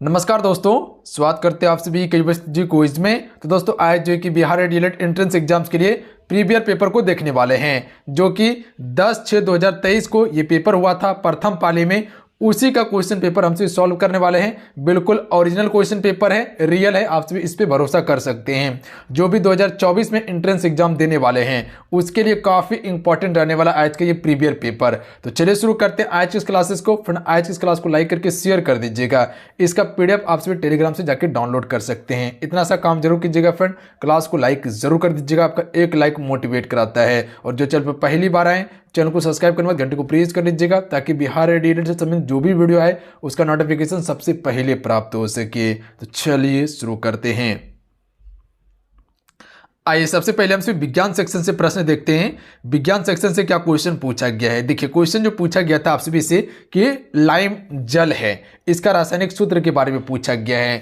नमस्कार दोस्तों, स्वागत करते हैं आप सभी जी क्विज में। तो दोस्तों आज जो है कि बिहार डीएलएड एंट्रेंस एग्जाम्स के लिए प्रीवियस पेपर को देखने वाले हैं, जो कि 10/6/2023 को ये पेपर हुआ था प्रथम पाली में। उसी का क्वेश्चन पेपर हमसे सॉल्व करने वाले हैं। बिल्कुल ओरिजिनल क्वेश्चन पेपर है, रियल है, आप सभी इस पे भरोसा कर सकते हैं। जो भी 2024 में एंट्रेंस एग्जाम देने वाले हैं उसके लिए काफी इंपॉर्टेंट रहने वाला आज का ये प्रीवियस पेपर। तो चलिए शुरू करते हैं आज की क्लासेस को। फ्रेंड आज की क्लास को लाइक करके शेयर कर दीजिएगा। इसका पीडीएफ आप सभी टेलीग्राम से जाकर डाउनलोड कर सकते हैं। इतना सा काम जरूर कीजिएगा फ्रेंड, क्लास को लाइक जरूर कर दीजिएगा। आपका एक लाइक मोटिवेट कराता है। और जो चैनल पर पहली बार आए, चैनल को सब्सक्राइब करने के बाद घंटे को प्रेस कर लीजिएगा, ताकि बिहार डीएलएड से संबंधित जो भी वीडियो आए उसका नोटिफिकेशन सबसे पहले प्राप्त हो सके। तो चलिए शुरू करते हैं। आइए सबसे पहले हम सिर्फ विज्ञान सेक्शन से प्रश्न देखते हैं। विज्ञान सेक्शन से क्या क्वेश्चन पूछा गया है। देखिए क्वेश्चन जो पूछा गया था आपसे भी से कि लाइम जल है, इसका रासायनिक सूत्र के बारे में पूछा गया है।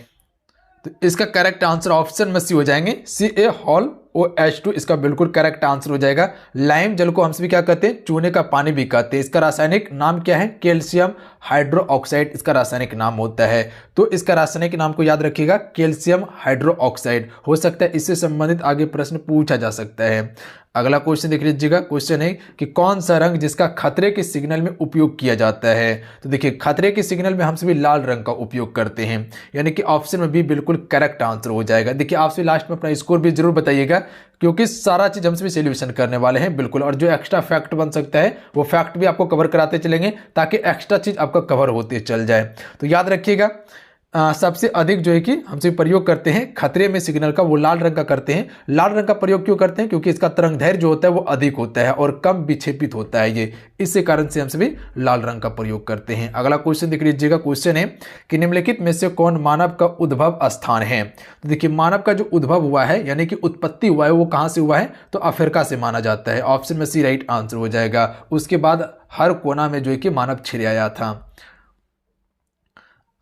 तो इसका करेक्ट आंसर ऑप्शन में सी हो जाएंगे, CaOH2 इसका बिल्कुल करेक्ट आंसर हो जाएगा। लाइम जल को हम सभी क्या कहते हैं, चूने का पानी भी कहते हैं। इसका रासायनिक नाम क्या है, कैल्शियम हाइड्रोक्साइड इसका रासायनिक नाम होता है। तो इसका रासायनिक नाम को याद रखिएगा, कैल्शियम हाइड्रोक्साइड। हो सकता है इससे संबंधित आगे प्रश्न पूछा जा सकता है। अगला क्वेश्चन देख लीजिएगा। क्वेश्चन है कि कौन सा रंग जिसका खतरे के सिग्नल में उपयोग किया जाता है। तो देखिए खतरे के सिग्नल में हम सभी लाल रंग का उपयोग करते हैं, यानी कि ऑप्शन में भी बिल्कुल करेक्ट आंसर हो जाएगा। देखिए आप सभी लास्ट में अपना स्कोर भी जरूर बताइएगा, क्योंकि सारा चीज हम सभी सोल्यूशन करने वाले हैं बिल्कुल। और जो एक्स्ट्रा फैक्ट बन सकता है वो फैक्ट भी आपको कवर कराते चलेंगे, ताकि एक्स्ट्रा चीज आपका कवर होते चल जाए। तो याद रखिएगा सबसे अधिक जो है कि हमसे प्रयोग करते हैं खतरे में सिग्नल का, वो लाल रंग का करते हैं। लाल रंग का प्रयोग क्यों करते हैं, क्योंकि इसका तरंगदैर्घ्य जो होता है वो अधिक होता है और कम विक्षेपित होता है ये, इसी कारण से हम सभी लाल रंग का प्रयोग करते हैं। अगला क्वेश्चन देख लीजिएगा। क्वेश्चन है कि निम्नलिखित में से कौन मानव का उद्भव स्थान है। तो देखिए मानव का जो उद्भव हुआ है, यानी कि उत्पत्ति हुआ है, वो कहां से हुआ है, तो अफ्रीका से माना जाता है। ऑप्शन में सी राइट आंसर हो जाएगा। उसके बाद हर कोना में जो है कि मानव छिड़ आया था।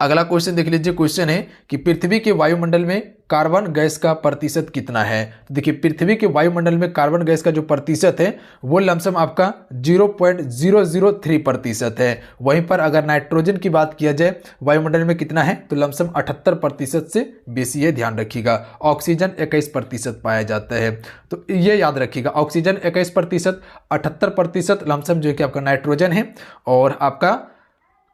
अगला क्वेश्चन देख लीजिए। क्वेश्चन है कि पृथ्वी के वायुमंडल में कार्बन गैस का प्रतिशत कितना है। तो देखिए पृथ्वी के वायुमंडल में कार्बन गैस का जो प्रतिशत है वो लमसम आपका 0.003% है। वहीं पर अगर नाइट्रोजन की बात किया जाए वायुमंडल में कितना है, तो लमसम 78% से बेसी है, ध्यान रखिएगा। ऑक्सीजन 21% पाया जाता है। तो ये याद रखिएगा, ऑक्सीजन 21%, 78% लमसम जो है कि आपका नाइट्रोजन है। और आपका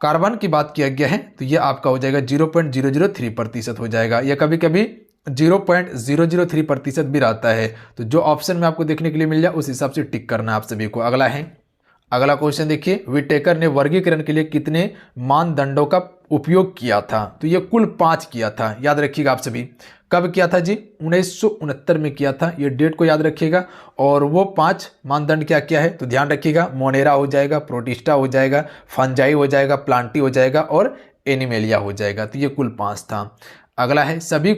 कार्बन की बात किया गया है तो ये आपका हो जाएगा 0.003% हो जाएगा, या कभी कभी 0.003% भी रहता है। तो जो ऑप्शन में आपको देखने के लिए मिल जाए उस हिसाब से टिक करना है आप सभी को। अगला क्वेश्चन देखिए। विटेकर ने वर्गीकरण के लिए कितने मानदंडों का उपयोग किया था। तो ये कुल 5 किया था, याद रखिएगा आप सभी। कब किया था जी, 1969 में किया था। ये डेट को याद रखिएगा। और वो 5 मानदंड क्या क्या है, तो ध्यान रखिएगा, मोनेरा हो जाएगा, प्रोटिस्टा हो जाएगा, फंजाई हो जाएगा, प्लांटी हो जाएगा और एनिमेलिया हो जाएगा। तो ये कुल 5 था। अगला है सभी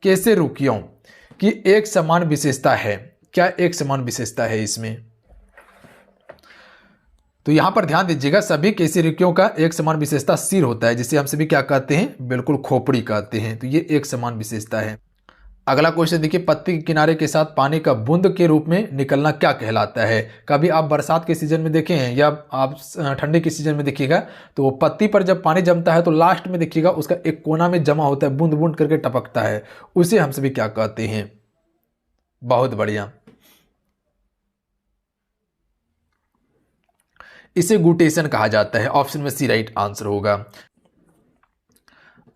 कशेरुकियों की एक समान विशेषता है। क्या एक समान विशेषता है इसमें, तो यहां पर ध्यान दीजिएगा, सभी कशेरुकियों का एक समान विशेषता सिर होता है, जिसे हम सभी क्या कहते हैं, बिल्कुल खोपड़ी कहते हैं। तो ये एक समान विशेषता है। अगला क्वेश्चन देखिए। पत्ती के किनारे के साथ पानी का बूंद के रूप में निकलना क्या कहलाता है। कभी आप बरसात के सीजन में देखे हैं या आप ठंडी के सीजन में देखिएगा, तो वो पत्ती पर जब पानी जमता है तो लास्ट में देखिएगा उसका एक कोना में जमा होता है, बूंद बूंद करके टपकता है, उसे हम सभी क्या कहते हैं। बहुत बढ़िया, इसे गुटेशन कहा जाता है। ऑप्शन में सी राइट आंसर होगा।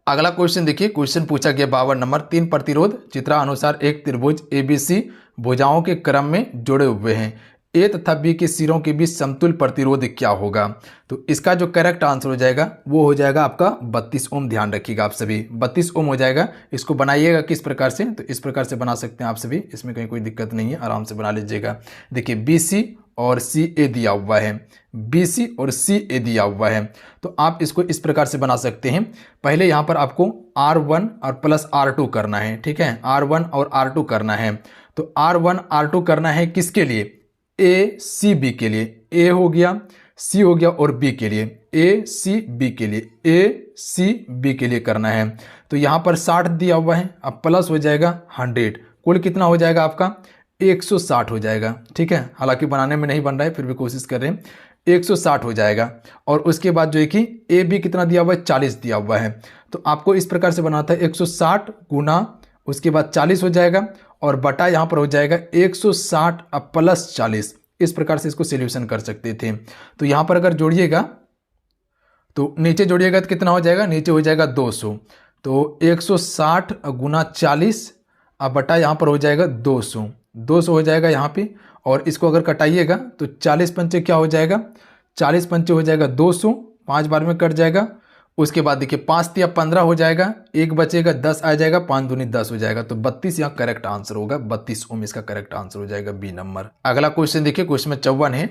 अगला क्वेश्चन देखिए। क्वेश्चन पूछा गया 52 नंबर। 3 प्रतिरोध चित्रानुसार एक त्रिभुज ABC भुजाओं के क्रम में जुड़े हुए हैं। ए तथा बी के सिरों के बीच समतुल्य प्रतिरोध क्या होगा। तो इसका जो करेक्ट आंसर हो जाएगा वो हो जाएगा आपका 32 ओम। ध्यान रखिएगा आप सभी, 32 ओम हो जाएगा। इसको बनाइएगा किस प्रकार से, तो इस प्रकार से बना सकते हैं आप सभी, इसमें कहीं कोई दिक्कत नहीं है, आराम से बना लीजिएगा। देखिए BC और CA दिया हुआ है, BC और CA दिया हुआ है। तो आप इसको इस प्रकार से बना सकते हैं। पहले यहाँ पर आपको R1 और प्लस R2 करना है, ठीक है, R1 और R2 करना है। तो R1 R2 करना है किसके लिए, ACB के लिए। A हो गया, C हो गया और B के लिए, ACB के लिए, ACB के लिए करना है। तो यहाँ पर 60 दिया हुआ है, अब प्लस हो जाएगा 100, कुल कितना हो जाएगा आपका 160 हो जाएगा, ठीक है। हालांकि बनाने में नहीं बन रहा है, फिर भी कोशिश कर रहे हैं। 160 हो जाएगा। और उसके बाद जो है कि ए बी कितना दिया हुआ है, 40 दिया हुआ है। तो आपको इस प्रकार से बनाना था 160 गुना उसके बाद 40 हो जाएगा और बटा यहाँ पर हो जाएगा 160 प्लस 40। इस प्रकार से इसको सोल्यूशन कर सकते थे। तो यहाँ पर अगर जोड़िएगा तो नीचे जोड़िएगा तो कितना हो जाएगा, नीचे हो जाएगा 200। तो 160 गुना 40 अब बटा यहाँ पर हो जाएगा 200, 200 हो जाएगा यहाँ पे। और इसको अगर कटाइएगा तो 40 पंचे क्या हो जाएगा, 40 पंचे हो जाएगा 200, 5 बार में कट जाएगा। उसके बाद देखिए 5 तिया 15 हो जाएगा, 1 बचेगा 10 आ जाएगा, 5 दूनी 10 हो जाएगा। तो 32 यहाँ करेक्ट आंसर होगा, 32 ओम इसका करेक्ट आंसर हो जाएगा बी नंबर। अगला क्वेश्चन देखिए, क्वेश्चन में 54 है,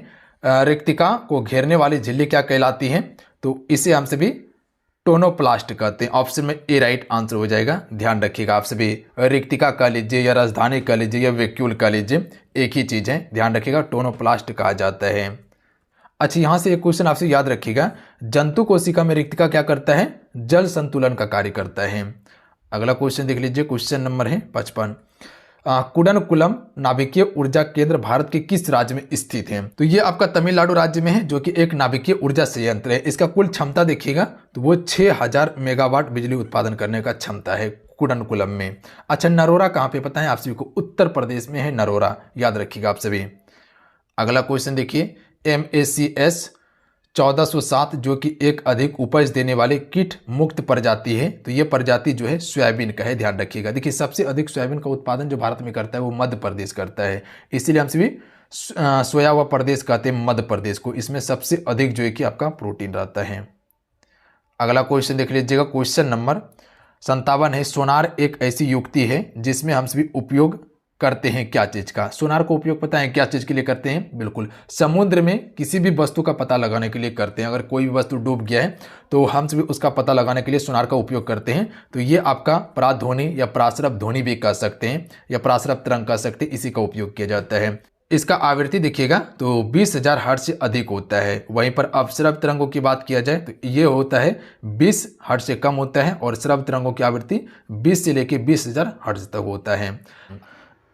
रिक्तिका को घेरने वाली झिल्ली क्या कहलाती है? तो इसे हम सभी टोनोप्लास्ट कहते हैं। ऑप्शन में ए राइट आंसर हो जाएगा। ध्यान रखिएगा, आप सभी रिक्तिका कह लीजिए या राजधानी कह लीजिए या वैक्यूल कह लीजिए, एक ही चीज़ है। ध्यान रखिएगा, टोनोप्लास्ट कहा जाता है। अच्छा, यहाँ से एक क्वेश्चन आपसे याद रखिएगा, जंतु कोशिका में रिक्तिका क्या करता है? जल संतुलन का कार्य करता है। अगला क्वेश्चन देख लीजिए, क्वेश्चन नंबर है 55। कुडनकुलम नाभिकीय ऊर्जा केंद्र भारत के किस राज्य में स्थित है? तो ये आपका तमिलनाडु राज्य में है, जो कि एक नाभिकीय ऊर्जा संयंत्र है। इसका कुल क्षमता देखिएगा तो वो 6000 मेगावाट बिजली उत्पादन करने का क्षमता है कुडनकुलम में। अच्छा, नरोरा कहाँ पे पता है आप सभी को? उत्तर प्रदेश में है नरोरा, याद रखिएगा आप सभी। अगला क्वेश्चन देखिए, MACS 1407 जो कि एक अधिक उपज देने वाले कीट मुक्त प्रजाति है। तो ये प्रजाति जो है सोयाबीन का है, ध्यान रखिएगा। देखिए सबसे अधिक सोयाबीन का उत्पादन जो भारत में करता है वो मध्य प्रदेश करता है, इसीलिए हम सभी सोया हुआ प्रदेश कहते हैं मध्य प्रदेश को। इसमें सबसे अधिक जो है कि आपका प्रोटीन रहता है। अगला क्वेश्चन देख लीजिएगा, क्वेश्चन नंबर 57 है, सोनार एक ऐसी युक्ति है जिसमें हम सभी उपयोग करते हैं क्या चीज का? सोनार को उपयोग पता है क्या चीज के लिए करते हैं? बिल्कुल, समुद्र में किसी भी वस्तु का पता लगाने के लिए करते हैं। अगर कोई भी वस्तु डूब गया है तो हम सभी उसका पता लगाने के लिए सोनार का उपयोग करते हैं। तो ये आपका पराध्वनि या पराश्रव ध्वनि भी कह सकते हैं या पराश्रव तरंग कह सकते हैं, इसी का उपयोग किया जाता है। इसका आवृत्ति देखिएगा तो 20,000 हर्ट्ज से अधिक होता है। वहीं पर अपश्रव तरंगों की बात किया जाए तो ये होता है 20 हर्ट्ज से कम होता है और श्रव तरंगों की आवृत्ति 20 से लेकर 20,000 हर्ट्ज तक होता है।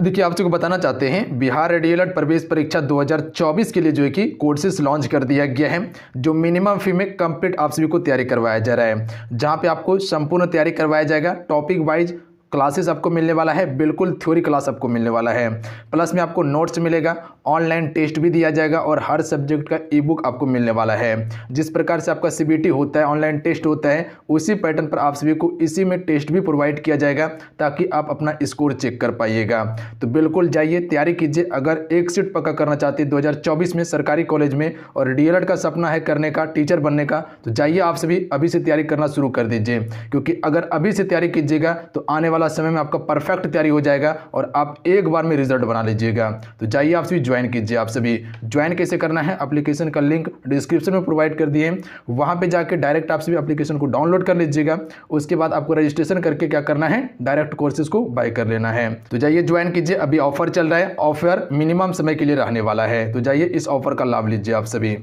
देखिए आप सबको बताना चाहते हैं, बिहार डीएलएड प्रवेश परीक्षा 2024 के लिए जो है कि कोर्सेज लॉन्च कर दिया गया है, जो मिनिमम फी में कंप्लीट आप सभी को तैयारी करवाया जा रहा है, जहां पे आपको संपूर्ण तैयारी करवाया जाएगा। टॉपिक वाइज क्लासेस आपको मिलने वाला है, बिल्कुल थ्योरी क्लास आपको मिलने वाला है, प्लस में आपको नोट्स मिलेगा, ऑनलाइन टेस्ट भी दिया जाएगा और हर सब्जेक्ट का ई बुक आपको मिलने वाला है। जिस प्रकार से आपका सीबीटी होता है, ऑनलाइन टेस्ट होता है, उसी पैटर्न पर आप सभी को इसी में टेस्ट भी प्रोवाइड किया जाएगा ताकि आप अपना स्कोर चेक कर पाइएगा। तो बिल्कुल जाइए, तैयारी कीजिए। अगर एक सीट पक्का करना चाहते हैं 2024 में सरकारी कॉलेज में और डीएलएड का सपना है करने का, टीचर बनने का, तो जाइए आप सभी अभी से तैयारी करना शुरू कर दीजिए, क्योंकि अगर अभी से तैयारी कीजिएगा तो आने वाला समय में आपका परफेक्ट तैयारी हो जाएगा और आप एक बार में रिजल्ट बना लीजिएगा। तो जाइए आप सभी ज्वाइन कीजिए। आप सभी ज्वाइन कैसे करना है, एप्लीकेशन का लिंक डिस्क्रिप्शन में प्रोवाइड कर दिए, वहां पे जाके डायरेक्ट आप सभी एप्लीकेशन को डाउनलोड कर लीजिएगा। उसके बाद आपको रजिस्ट्रेशन करके क्या करना है, डायरेक्ट कोर्सेज को बाय कर लेना है। तो जाइए ज्वाइन कीजिए, अभी ऑफर चल रहा है, ऑफर मिनिमम समय के लिए रहने वाला है, तो जाइए इस ऑफर का लाभ लीजिए आप सभी।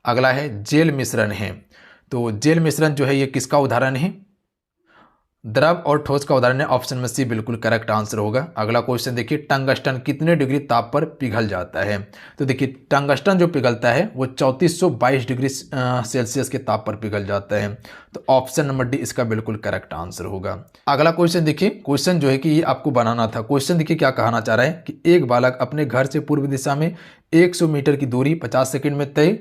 अगला है जेल मिश्रण है। तो जेल मिश्रण जो है ये किसका उदाहरण है? द्रव और ठोस का उदाहरण है। ऑप्शन में सी बिल्कुल करेक्ट आंसर होगा। अगला क्वेश्चन देखिए, टंगस्टन कितने डिग्री ताप पर पिघल जाता है? तो देखिए टंगस्टन जो पिघलता है वो 3422 डिग्री सेल्सियस के ताप पर पिघल जाता है। तो ऑप्शन नंबर डी इसका बिल्कुल करेक्ट आंसर होगा। अगला क्वेश्चन देखिए, क्वेश्चन जो है कि ये आपको बनाना था। क्वेश्चन देखिए क्या कहना चाह रहा है कि एक बालक अपने घर से पूर्व दिशा में 100 मीटर की दूरी 50 सेकेंड में तय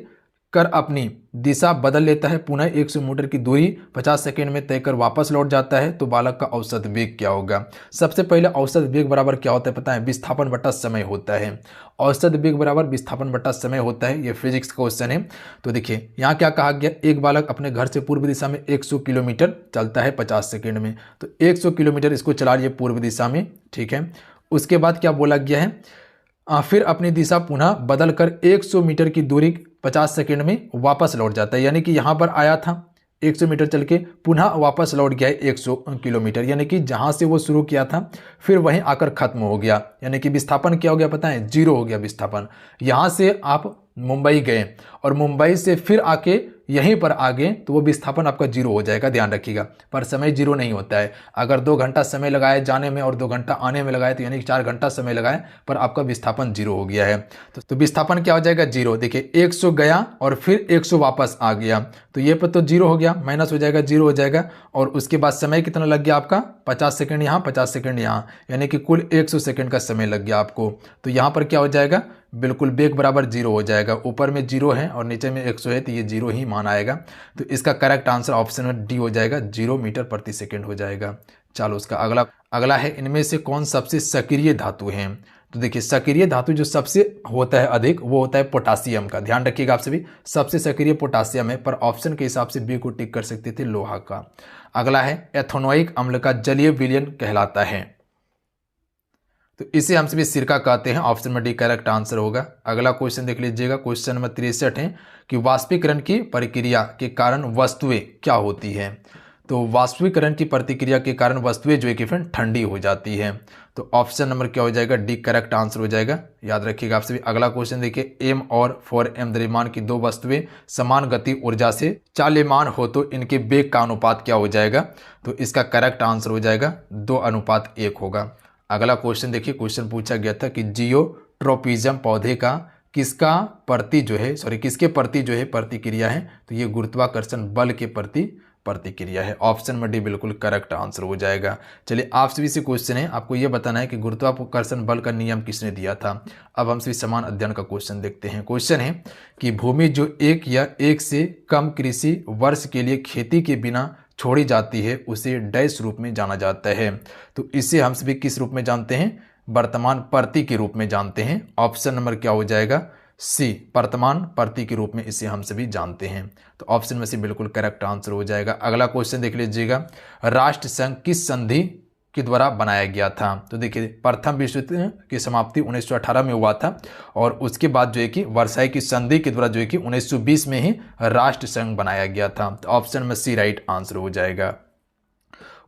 कर अपनी दिशा बदल लेता है, पुनः 100 मीटर की दूरी 50 सेकंड में तय कर वापस लौट जाता है, तो बालक का औसत वेग क्या होगा? सबसे पहले औसत वेग बराबर क्या होता है पता है? विस्थापन बटा समय होता है। औसत वेग बराबर विस्थापन बटा समय होता है, ये फिजिक्स का क्वेश्चन है। तो देखिए यहाँ क्या कहा गया, एक बालक अपने घर से पूर्व दिशा में 100 किलोमीटर चलता है 50 सेकेंड में, तो 100 किलोमीटर इसको चला लिए पूर्व दिशा में, ठीक है। उसके बाद क्या बोला गया है, फिर अपनी दिशा पुनः बदल कर 100 मीटर की दूरी 50 सेकंड में वापस लौट जाता है। यानी कि यहाँ पर आया था 100 मीटर चल के, पुनः वापस लौट गया है 100 किलोमीटर, यानी कि जहाँ से वो शुरू किया था फिर वहीं आकर खत्म हो गया। यानी कि विस्थापन क्या हो गया पता है? 0 हो गया विस्थापन। यहाँ से आप मुंबई गए और मुंबई से फिर आके यहीं पर आ गए तो वो विस्थापन आपका जीरो हो जाएगा, ध्यान रखिएगा। पर समय जीरो नहीं होता है। अगर 2 घंटा समय लगाए जाने में और 2 घंटा आने में लगाए तो यानी 4 घंटा समय लगाए पर आपका विस्थापन जीरो हो गया है। तो विस्थापन क्या हो जाएगा, जीरो। देखिए 100 गया और फिर 100 वापस आ गया तो ये पर तो जीरो हो गया, माइनस हो जाएगा, जीरो हो जाएगा। और उसके बाद समय कितना लग गया आपका, 50 सेकंड यहाँ, 50 सेकंड यहाँ, यानी कि कुल 100 सेकंड का समय लग गया आपको। तो यहाँ पर क्या हो जाएगा, बिल्कुल बेग बराबर जीरो हो जाएगा। ऊपर में जीरो है और नीचे में 100 है तो ये जीरो ही मान आएगा। तो इसका करेक्ट आंसर ऑप्शन में डी हो जाएगा, 0 मीटर प्रति सेकंड हो जाएगा। चलो उसका अगला है, इनमें से कौन सबसे सक्रिय धातु है। तो देखिए सक्रिय धातु जो सबसे होता है अधिक वो होता है पोटासियम का, ध्यान रखिएगा आप सभी। सबसे सक्रिय पोटासियम है, पर ऑप्शन के हिसाब से बी को टिक कर सकते थे, लोहा का। अगला है, एथेनोइक अम्ल का जलीय विलयन कहलाता है। तो इसे हम सभी सिरका कहते हैं, ऑप्शन में डी करेक्ट आंसर होगा। अगला क्वेश्चन देख लीजिएगा, क्वेश्चन नंबर 63 है कि वाष्पीकरण की प्रक्रिया के कारण वस्तुएं क्या होती हैं। तो वाष्पीकरण की प्रतिक्रिया के कारण वस्तुएं जो है कि फ्रेंड ठंडी हो जाती है। तो ऑप्शन नंबर क्या हो जाएगा, डी करेक्ट आंसर हो जाएगा, याद रखिएगा आप सभी। अगला क्वेश्चन देखिए, m और 4m द्रव्यमान की 2 वस्तुएं समान गति ऊर्जा से चाल्यमान हो तो इनके वेग का अनुपात क्या हो जाएगा। तो इसका करेक्ट आंसर हो जाएगा 2:1 होगा। अगला क्वेश्चन देखिए, क्वेश्चन पूछा गया था कि जियोट्रोपिज्म पौधे का किसके प्रति जो है प्रतिक्रिया है। तो ये गुरुत्वाकर्षण बल के प्रति प्रतिक्रिया है, ऑप्शन में डी बिल्कुल करेक्ट आंसर हो जाएगा। चलिए आप सभी से क्वेश्चन है, आपको ये बताना है कि गुरुत्वाकर्षण बल का नियम किसने दिया था। अब हम सभी समान अध्ययन का क्वेश्चन देखते हैं। क्वेश्चन है कि भूमि जो एक या एक से कम कृषि वर्ष के लिए खेती के बिना छोड़ी जाती है उसे डैश रूप में जाना जाता है। तो इसे हम सभी किस रूप में जानते हैं, वर्तमान प्रति के रूप में जानते हैं। ऑप्शन नंबर क्या हो जाएगा, सी, वर्तमान प्रति के रूप में इसे हम सभी जानते हैं। तो ऑप्शन में से बिल्कुल करेक्ट आंसर हो जाएगा। अगला क्वेश्चन देख लीजिएगा, राष्ट्र संघ किस संधि के द्वारा बनाया गया था। तो देखिए प्रथम विश्व युद्ध की समाप्ति 1918 में हुआ था और उसके बाद जो है कि वर्साई की संधि के द्वारा जो है कि 1920 में ही राष्ट्र संघ बनाया गया था। तो ऑप्शन में सी राइट आंसर हो जाएगा।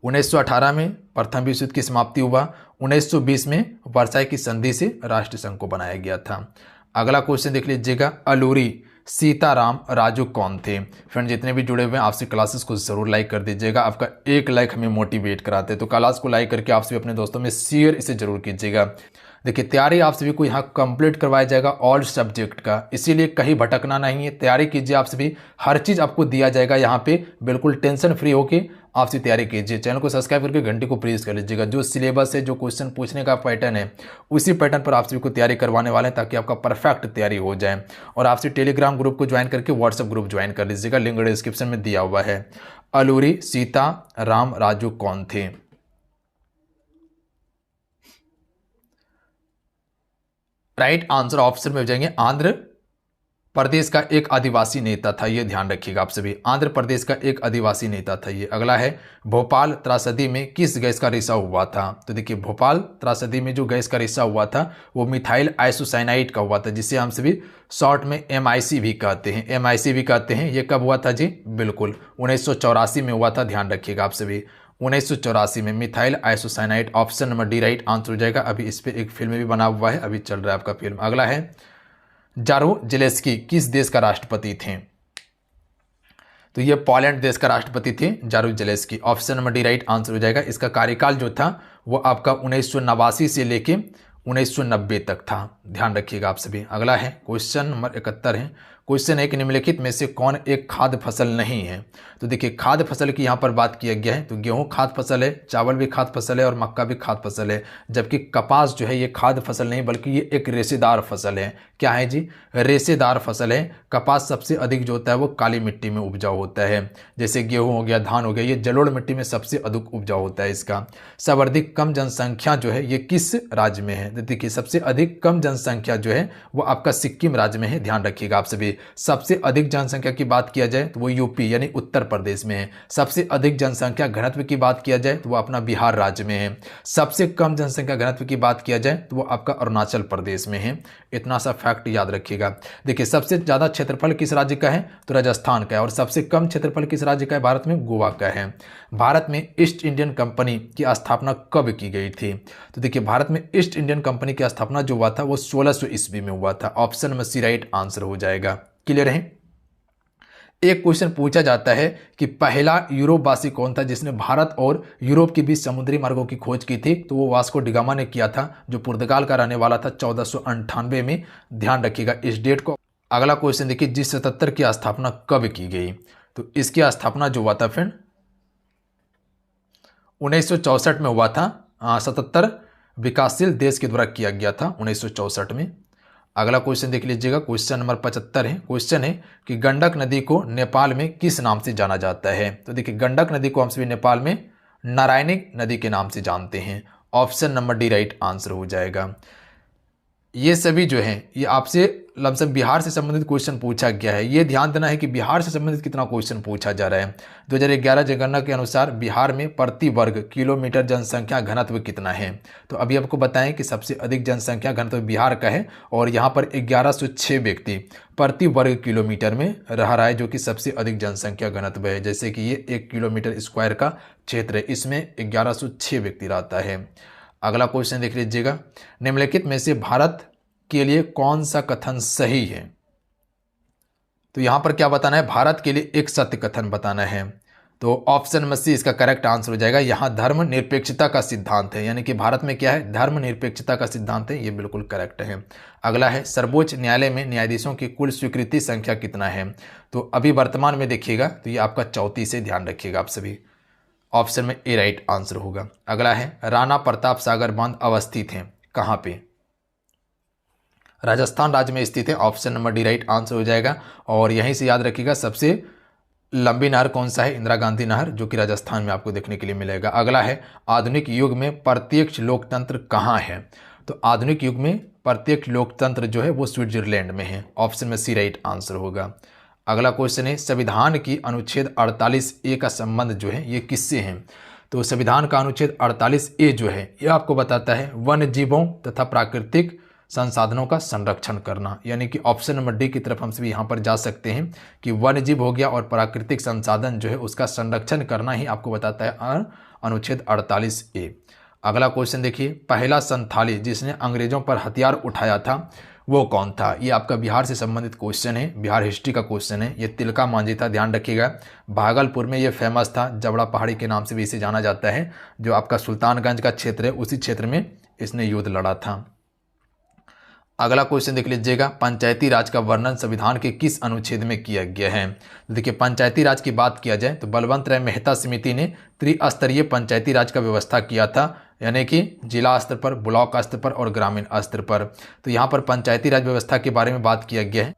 1918 में प्रथम विश्व युद्ध की समाप्ति हुआ, 1920 में वर्साई की संधि से राष्ट्र संघ को बनाया गया था। अगला क्वेश्चन देख लीजिएगा, अलूरी सीताराम राजू कौन थे। फ्रेंड जितने भी जुड़े हुए हैं आपसे क्लासेस को जरूर लाइक कर दीजिएगा, आपका एक लाइक हमें मोटिवेट कराते हैं। तो क्लास को लाइक करके आप सभी अपने दोस्तों में शेयर इसे जरूर कीजिएगा। देखिए तैयारी आप सभी को यहाँ कंप्लीट करवाया जाएगा ऑल सब्जेक्ट का, इसीलिए कहीं भटकना नहीं है, तैयारी कीजिए आप सभी, हर चीज़ आपको दिया जाएगा यहाँ पे, बिल्कुल टेंशन फ्री होके आपसे तैयारी कीजिए। चैनल को सब्सक्राइब करके घंटे को प्रेस कर लीजिएगा। जो सिलेबस है, जो क्वेश्चन पूछने का पैटर्न है, उसी पैटर्न पर आप सभी को तैयारी करवाने वाले हैं ताकि आपका परफेक्ट तैयारी हो जाए। और आपसे टेलीग्राम ग्रुप को ज्वाइन करके व्हाट्सएप ग्रुप ज्वाइन कर लीजिएगा, लिंक डिस्क्रिप्शन में दिया हुआ है। अलूरी सीताराम राजू कौन थे। राइट आंसर ऑप्शन में हो जाएंगे आंध्र प्रदेश का एक आदिवासी नेता था, ये ध्यान रखिएगा आप सभी, आंध्र प्रदेश का एक आदिवासी नेता था ये। अगला है, भोपाल त्रासदी में किस गैस का रिसाव हुआ था। तो देखिए भोपाल त्रासदी में जो गैस का रिसाव हुआ था वो मिथाइल आइसोसाइनाइड का हुआ था, जिसे हम सभी शॉर्ट में MIC भी कहते हैं, MIC भी कहते हैं। ये कब हुआ था जी, बिल्कुल 1984 में हुआ था, ध्यान रखिएगा आप सभी, 1984 में methyl isocyanide. Option number D right answer हो जाएगा। अभी इस पर एक फिल्म भी बना हुआ है, अभी चल रहा है आपका फिल्म। अगला है, जारुजेलेस्की किस देश का राष्ट्रपति थे। तो ये पोलैंड देश का राष्ट्रपति थे Jaruzelski. Option number D right answer हो जाएगा। इसका कार्यकाल जो था वो आपका 1989 से लेके 1990 तक था, ध्यान रखिएगा आप सभी। अगला है, क्वेश्चन नंबर 71 है। क्वेश्चन है कि निम्नलिखित में से कौन एक खाद्य फसल नहीं है। तो देखिए खाद्य फसल की यहाँ पर बात किया गया है, तो गेहूं खाद्य फसल है, चावल भी खाद्य फसल है और मक्का भी खाद्य फसल है। जबकि कपास जो है ये खाद्य फसल नहीं बल्कि ये एक रेशेदार फसल है। क्या है जी, रेशेदार फसल है। कपास सबसे अधिक जो होता है वो काली मिट्टी में उपजाऊ होता है, जैसे गेहूं हो गया, धान हो गया, ये जलोढ़ मिट्टी में सबसे अधिक उपजाऊ होता है इसका। सर्वाधिक कम जनसंख्या जो है ये किस राज्य में है। देखिए सबसे अधिक कम जनसंख्या जो है वो आपका सिक्किम राज्य में है, ध्यान रखिएगा आप सभी। सबसे अधिक जनसंख्या की बात किया जाए तो वो यूपी यानी उत्तर प्रदेश में है। सबसे अधिक जनसंख्या घनत्व की बात किया जाए तो वो अपना बिहार राज्य में है। सबसे कम जनसंख्या घनत्व की बात किया जाए तो वो आपका अरुणाचल प्रदेश में है। इतना सा फैक्ट याद रखिएगा। देखिए सबसे ज्यादा क्षेत्रफल किस राज्य का है, तो राजस्थान का है। और सबसे कम क्षेत्रफल किस राज्य का है, भारत में गोवा का है। भारत में ईस्ट इंडियन कंपनी की स्थापना कब की गई थी। तो देखिए भारत में ईस्ट इंडियन कंपनी की स्थापना जो हुआ था वो 1600 ईस्वी में हुआ था। ऑप्शन में सी राइट आंसर हो जाएगा। क्लियर है। एक क्वेश्चन पूछा जाता है कि पहला यूरोपवासी कौन था जिसने भारत और यूरोप के बीच समुद्री मार्गों की खोज की थी, तो वो वास्को डिगामा ने किया था, जो पुर्तगाल का रहने वाला था 1498 में। ध्यान रखिएगा इस डेट को। अगला क्वेश्चन देखिए, G77 की स्थापना कब की गई? तो इसकी स्थापना जो हुआ था फ्रेंड 1964 में हुआ था। 77 विकासशील देश के द्वारा किया गया था 1964 में। अगला क्वेश्चन देख लीजिएगा, क्वेश्चन नंबर 75 है। क्वेश्चन है कि गंडक नदी को नेपाल में किस नाम से जाना जाता है? तो देखिए गंडक नदी को हम सभी नेपाल में नारायणी नदी के नाम से जानते हैं। Option number D right answer हो जाएगा। ये सभी जो हैं ये आपसे लमसम बिहार से संबंधित क्वेश्चन पूछा गया है। ये ध्यान देना है कि बिहार से संबंधित कितना क्वेश्चन पूछा जा रहा है। 2011 जनगणना के अनुसार बिहार में प्रति वर्ग किलोमीटर जनसंख्या घनत्व कितना है? तो अभी आपको बताएं कि सबसे अधिक जनसंख्या घनत्व बिहार का है और यहाँ पर 1106 व्यक्ति प्रति वर्ग किलोमीटर में रह रहा है, जो कि सबसे अधिक जनसंख्या घनत्व है। जैसे कि ये 1 किलोमीटर स्क्वायर का क्षेत्र है, इसमें 1106 व्यक्ति रहता है। अगला क्वेश्चन देख लीजिएगा, निम्नलिखित में से भारत के लिए कौन सा कथन सही है? तो यहां पर क्या बताना है? भारत के लिए एक सत्य कथन बताना है। तो ऑप्शन नंबर सी इसका करेक्ट आंसर हो जाएगा। यहां धर्म निरपेक्षता का सिद्धांत है, यानी कि भारत में क्या है? धर्म निरपेक्षता का सिद्धांत है। ये बिल्कुल करेक्ट है। अगला है, सर्वोच्च न्यायालय में न्यायाधीशों की कुल स्वीकृति संख्या कितना है? तो अभी वर्तमान में देखिएगा तो ये आपका 34 है। ध्यान रखिएगा आप सभी। ऑप्शन में ए राइट आंसर होगा। अगला है, राणा प्रताप सागर बांध अवस्थित है कहां पे? राजस्थान राज्य में स्थित है। Option number D right answer हो जाएगा। और यहीं से याद रखिएगा सबसे लंबी नहर कौन सा है? इंदिरा गांधी नहर, जो कि राजस्थान में आपको देखने के लिए मिलेगा। अगला है, आधुनिक युग में प्रत्यक्ष लोकतंत्र कहाँ है? तो आधुनिक युग में प्रत्यक्ष लोकतंत्र जो है वो स्विट्जरलैंड में है। ऑप्शन में सी राइट आंसर होगा। अगला क्वेश्चन है, संविधान की अनुच्छेद 48A का संबंध जो है ये किससे है? तो संविधान का अनुच्छेद 48A जो है ये आपको बताता है वन्य जीवों तथा प्राकृतिक संसाधनों का संरक्षण करना, यानी कि ऑप्शन नंबर डी की तरफ हम सभी यहाँ पर जा सकते हैं कि वन्य जीव हो गया और प्राकृतिक संसाधन जो है उसका संरक्षण करना ही आपको बताता है अनुच्छेद 48A। अगला क्वेश्चन देखिए, पहला संथाली जिसने अंग्रेजों पर हथियार उठाया था वो कौन था? ये आपका बिहार से संबंधित क्वेश्चन है, बिहार हिस्ट्री का क्वेश्चन है। ये तिलका मांझी था। ध्यान रखिएगा, भागलपुर में ये फेमस था, जबड़ा पहाड़ी के नाम से भी इसे जाना जाता है। जो आपका सुल्तानगंज का क्षेत्र है उसी क्षेत्र में इसने युद्ध लड़ा था। अगला क्वेश्चन देख लीजिएगा, पंचायती राज का वर्णन संविधान के किस अनुच्छेद में किया गया है? देखिए पंचायती राज की बात किया जाए तो बलवंत राय मेहता समिति ने त्रिस्तरीय पंचायती राज का व्यवस्था किया था, यानी कि जिला स्तर पर, ब्लॉक स्तर पर और ग्रामीण स्तर पर। तो यहाँ पर पंचायती राज व्यवस्था के बारे में बात किया गया है।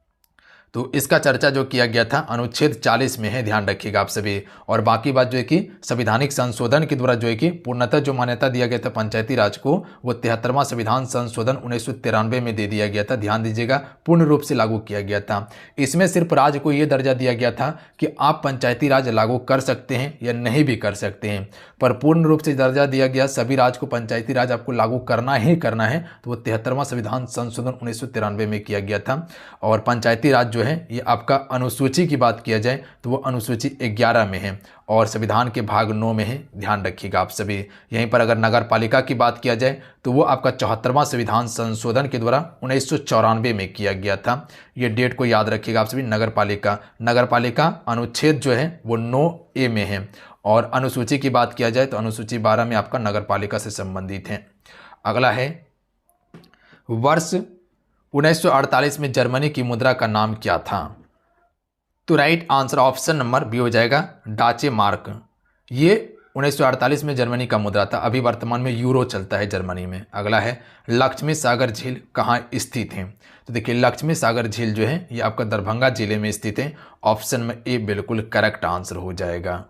तो इसका चर्चा जो किया गया था अनुच्छेद 40 में है। ध्यान रखिएगा आप सभी। और बाकी बात जो है कि संवैधानिक संशोधन के द्वारा जो है कि पूर्णतः जो मान्यता दिया गया था पंचायती राज को वो 73वां संविधान संशोधन 1993 में दे दिया गया था। ध्यान दीजिएगा, पूर्ण रूप से लागू किया गया था। इसमें सिर्फ राज्य को ये दर्जा दिया गया था कि आप पंचायती राज लागू कर सकते हैं या नहीं भी कर सकते हैं, पर पूर्ण रूप से दर्जा दिया गया सभी राज्य को पंचायती राज आपको लागू करना ही करना है। तो वो 73वां संविधान संशोधन 1993 में किया गया था। और पंचायती राज है ये आपका अनुसूची की बात किया जाए तो वो अनुसूची 11 में है और संविधान के भाग 9 में है। ध्यान रखिएगा आप सभी। यहीं पर अगर नगर पालिका की बात किया जाए तो वो आपका 74वां संविधान संशोधन के द्वारा 1994 में किया गया था। ये डेट को याद रखिएगा आप सभी। नगर पालिका अनुच्छेद जो है वो 9A में है और अनुसूची की बात किया जाए तो अनुसूची 12 में आपका नगर पालिका से संबंधित है। अगला है, वर्ष 1948 में जर्मनी की मुद्रा का नाम क्या था? तो right answer option number B हो जाएगा, डाचे मार्क। ये 1948 में जर्मनी का मुद्रा था। अभी वर्तमान में यूरो चलता है जर्मनी में। अगला है, लक्ष्मी सागर झील कहाँ स्थित है? तो देखिए लक्ष्मी सागर झील जो है ये आपका दरभंगा जिले में स्थित है। ऑप्शन में ए बिल्कुल करेक्ट आंसर हो जाएगा।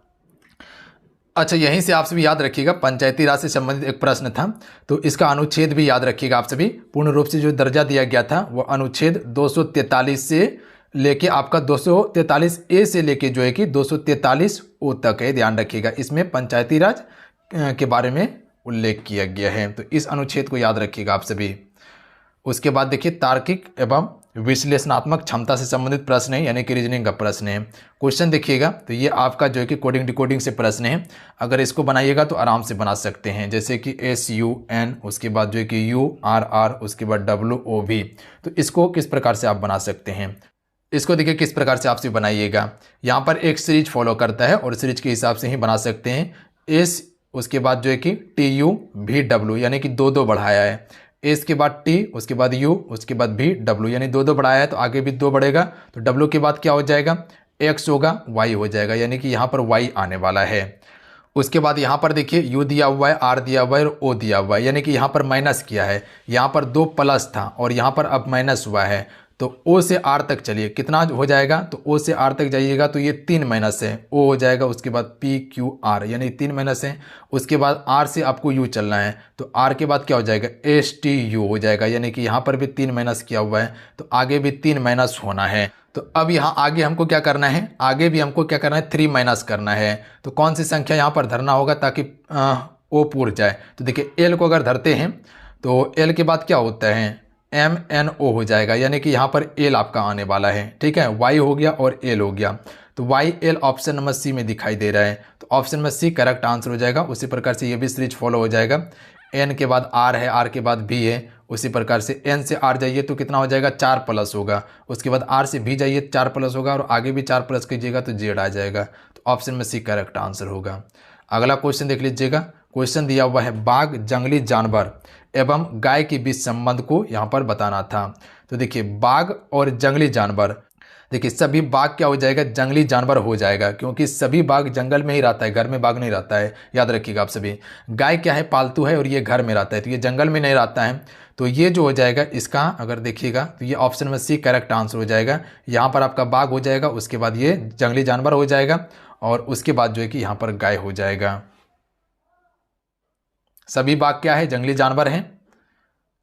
अच्छा, यहीं से आप सभी याद रखिएगा पंचायती राज से संबंधित एक प्रश्न था, तो इसका अनुच्छेद भी याद रखिएगा आप सभी। पूर्ण रूप से जो दर्जा दिया गया था वो अनुच्छेद 243 से लेके आपका 243A से लेके जो है कि 243O तक है। ध्यान रखिएगा, इसमें पंचायती राज के बारे में उल्लेख किया गया है, तो इस अनुच्छेद को याद रखिएगा आप सभी। उसके बाद देखिए, तार्किक एवं विश्लेषणात्मक क्षमता से संबंधित प्रश्न है, यानी कि रीजनिंग का प्रश्न है। क्वेश्चन देखिएगा तो ये आपका जो है कि कोडिंग डिकोडिंग से प्रश्न है। अगर इसको बनाइएगा तो आराम से बना सकते हैं, जैसे कि SUN, उसके बाद जो है कि URR, उसके बाद WOV। तो इसको किस प्रकार से आप बना सकते हैं? इसको देखिए किस प्रकार से आपसे बनाइएगा। यहाँ पर एक सीरीज फॉलो करता है और सीरीज के हिसाब से ही बना सकते हैं। एस, उसके बाद जो है कि टी यू भी डब्ल्यू, यानी कि दो दो बढ़ाया है। एस के बाद टी, उसके बाद यू, उसके बाद भी डब्ल्यू, यानी दो दो बढ़ाया है तो आगे भी दो बढ़ेगा। तो डब्ल्यू के बाद क्या हो जाएगा, एक्स होगा, वाई हो जाएगा, यानी कि यहाँ पर वाई आने वाला है। उसके बाद यहाँ पर देखिए यू दिया हुआ है, आर दिया हुआ है और ओ दिया हुआ है, यानी कि यहाँ पर माइनस किया है। यहाँ पर दो प्लस था और यहाँ पर अब माइनस हुआ है। तो ओ से आर तक चलिए, कितना हो जाएगा, तो ओ से आर तक जाइएगा तो ये 3 माइनस है, ओ हो जाएगा, उसके बाद पी क्यू आर, यानी 3 माइनस है। उसके बाद आर से आपको यू चलना है, तो आर के बाद क्या हो जाएगा, एस टी यू हो जाएगा, यानी कि यहाँ पर भी 3 माइनस किया हुआ है तो आगे भी 3 माइनस होना है। तो अब यहाँ आगे हमको क्या करना है, आगे भी हमको क्या करना है, 3 माइनस करना है। तो कौन सी संख्या यहाँ पर धरना होगा ताकि ओ पूर जाए। तो देखिए एल को अगर धरते हैं तो एल के बाद क्या होता है, एम एन ओ हो जाएगा, यानी कि यहाँ पर एल आपका आने वाला है। ठीक है, वाई हो गया और एल हो गया, तो Y L option number C में दिखाई दे रहा है, तो option number C correct answer हो जाएगा। उसी प्रकार से ये भी सीरीज फॉलो हो जाएगा। एन के बाद आर है, आर के बाद बी है, उसी प्रकार से एन से आर जाइए तो कितना हो जाएगा, 4 प्लस होगा। उसके बाद आर से भी जाइए 4 प्लस होगा और आगे भी 4 प्लस कीजिएगा तो जेड आ जाएगा। तो ऑप्शन में सी करेक्ट आंसर होगा। अगला क्वेश्चन देख लीजिएगा। क्वेश्चन दिया हुआ है बाघ, जंगली जानवर एवं गाय के बीच संबंध को यहाँ पर बताना था। तो देखिए बाघ और जंगली जानवर, देखिए सभी बाघ क्या हो जाएगा, जंगली जानवर हो जाएगा, क्योंकि सभी बाघ जंगल में ही रहता है, घर में बाघ नहीं रहता है, याद रखिएगा आप सभी। गाय क्या है, पालतू है और ये घर में रहता है, तो ये जंगल में नहीं रहता है। तो ये जो हो जाएगा इसका अगर देखिएगा तो ये ऑप्शन में सी करेक्ट आंसर हो जाएगा। यहाँ पर आपका बाघ हो जाएगा, उसके बाद ये जंगली जानवर हो जाएगा और उसके बाद जो है कि यहाँ पर गाय हो जाएगा। सभी बाघ क्या है, जंगली जानवर हैं।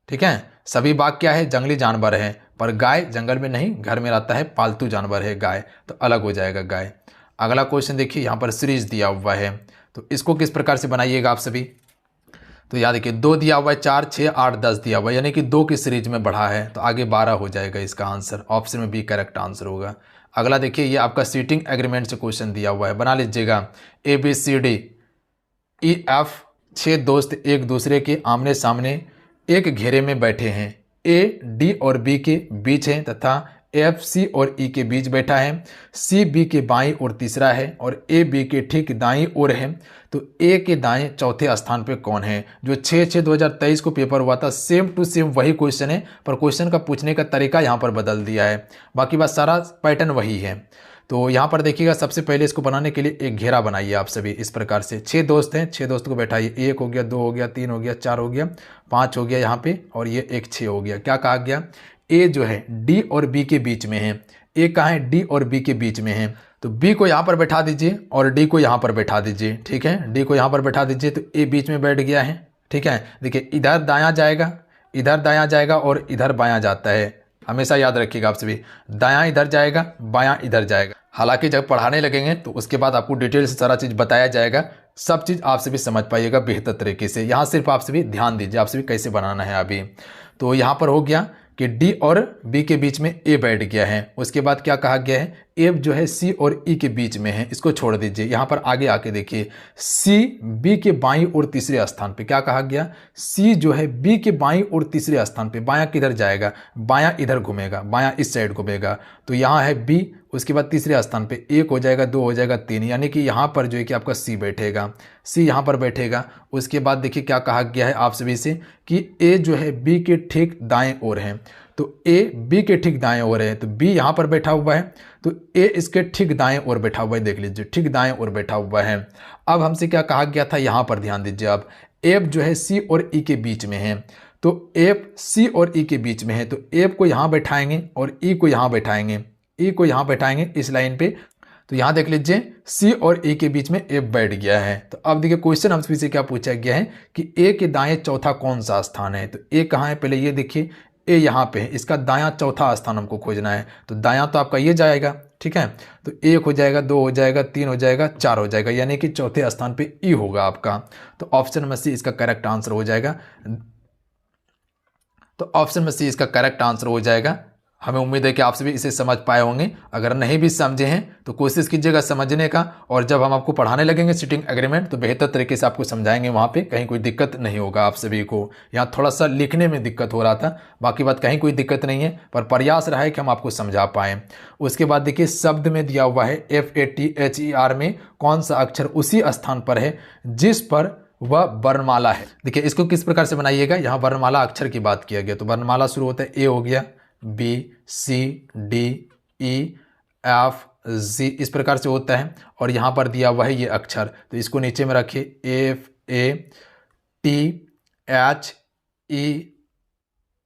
ठीक है, सभी बाघ क्या है, जंगली जानवर हैं, पर गाय जंगल में नहीं, घर में रहता है, पालतू जानवर है गाय, तो अलग हो जाएगा गाय। अगला क्वेश्चन देखिए, यहाँ पर सीरीज दिया हुआ है, तो इसको किस प्रकार से बनाइएगा आप सभी। तो याद देखिए 2 दिया हुआ है, 4, 6, 8, 10 दिया हुआ है, यानी कि 2 की सीरीज में बढ़ा है तो आगे 12 हो जाएगा इसका आंसर। ऑप्शन में बी करेक्ट आंसर होगा। अगला देखिए ये आपका सीटिंग एग्रीमेंट से क्वेश्चन दिया हुआ है, बना लीजिएगा। A B C D E F 6 दोस्त एक दूसरे के आमने सामने एक घेरे में बैठे हैं। ए डी और बी के बीच है तथा एफ सी और ई के बीच बैठा है। सी बी के बाईं ओर तीसरा है और ए बी के ठीक दाईं ओर है। तो ए के दाएं चौथे स्थान पे कौन है। जो 6/6/2023 को पेपर हुआ था सेम टू सेम वही क्वेश्चन है, पर क्वेश्चन का पूछने का तरीका यहाँ पर बदल दिया है, बाकी बात सारा पैटर्न वही है। तो यहाँ पर देखिएगा सबसे पहले इसको बनाने के लिए एक घेरा बनाइए आप सभी इस प्रकार से। 6 दोस्त हैं, 6 दोस्त को बैठाइए, 1 हो गया, 2 हो गया, 3 हो गया, 4 हो गया, 5 हो गया यहाँ पे और ये एक 6 हो गया। क्या कहा गया, ए जो है डी और बी के बीच में है। ए कहाँ है, डी और बी के बीच में है, तो बी को यहाँ पर बैठा दीजिए और डी को यहाँ पर बैठा दीजिए। ठीक है, डी को यहाँ पर बैठा दीजिए तो ए बीच में बैठ गया है। ठीक है, देखिए इधर दायां जाएगा, इधर दायां जाएगा और इधर बायां जाता है, हमेशा याद रखिएगा आप सभी। दायां इधर जाएगा, बायां इधर जाएगा। हालांकि जब पढ़ाने लगेंगे तो उसके बाद आपको डिटेल से सारा चीज़ बताया जाएगा, सब चीज़ आप सभी समझ पाइएगा बेहतर तरीके से। यहाँ सिर्फ आप सभी ध्यान दीजिए आप सभी कैसे बनाना है अभी। तो यहाँ पर हो गया कि डी और बी के बीच में ए बैठ गया है। उसके बाद क्या कहा गया है, ए जो है सी और ई के बीच में है, इसको छोड़ दीजिए। यहाँ पर आगे आके देखिए सी बी के बाईं और तीसरे स्थान पे। क्या कहा गया, सी जो है बी के बाईं और तीसरे स्थान पे। बायां किधर जाएगा, बायां इधर घूमेगा, बायां इस साइड घूमेगा। तो यहाँ है बी, उसके बाद तीसरे स्थान पे 1 हो जाएगा, 2 हो जाएगा, 3, यानी कि यहाँ पर जो है कि आपका सी बैठेगा, सी यहाँ पर बैठेगा। उसके बाद देखिए क्या कहा गया है आप सभी से कि ए जो है बी के ठीक दाएं ओर है, तो ए बी के ठीक दाएं ओर है, तो बी यहाँ पर बैठा हुआ है, तो ए इसके ठीक दाएं ओर बैठा हुआ है। देख लीजिए ठीक दाएं ओर बैठा हुआ है। अब हमसे क्या कहा गया था, यहाँ पर ध्यान दीजिए। अब एफ जो है सी और ई के बीच में है, तो एफ सी और ई के बीच में है, तो एफ को यहाँ बैठाएंगे और ई को यहाँ बैठाएंगे, ई को यहाँ बैठाएंगे इस लाइन पे। तो यहाँ देख लीजिए सी और ए के बीच में ए बैठ गया है। तो अब देखिए क्वेश्चन हमसे से क्या पूछा गया है कि ए के दाएं चौथा कौन सा स्थान है। तो ए कहाँ है, पहले ये देखिए ए यहाँ पे है, इसका दायां चौथा स्थान हमको खोजना है। तो दायां तो आपका ये जाएगा, ठीक है, तो 1 हो जाएगा, 2 हो जाएगा, 3 हो जाएगा, 4 हो जाएगा, यानी कि चौथे स्थान पे ई होगा आपका। तो ऑप्शन में सी इसका करेक्ट आंसर हो जाएगा। तो ऑप्शन में सी इसका करेक्ट आंसर हो जाएगा। हमें उम्मीद है कि आप सभी इसे समझ पाए होंगे। अगर नहीं भी समझे हैं तो कोशिश कीजिएगा समझने का, और जब हम आपको पढ़ाने लगेंगे सीटिंग एग्रीमेंट तो बेहतर तरीके से आपको समझाएंगे, वहाँ पे कहीं कोई दिक्कत नहीं होगा आप सभी को। यहाँ थोड़ा सा लिखने में दिक्कत हो रहा था, बाकी बात कहीं कोई दिक्कत नहीं है, पर प्रयास रहा है कि हम आपको समझा पाएँ। उसके बाद देखिए शब्द में दिया हुआ है FATHER में कौन सा अक्षर उसी स्थान पर है जिस पर वह वर्णमाला है। देखिए इसको किस प्रकार से बनाइएगा, यहाँ वर्णमाला अक्षर की बात किया गया, तो वर्णमाला शुरू होता है A हो गया, B C D E F G इस प्रकार से होता है, और यहाँ पर दिया हुआ है ये अक्षर, तो इसको नीचे में रखिए FATHE,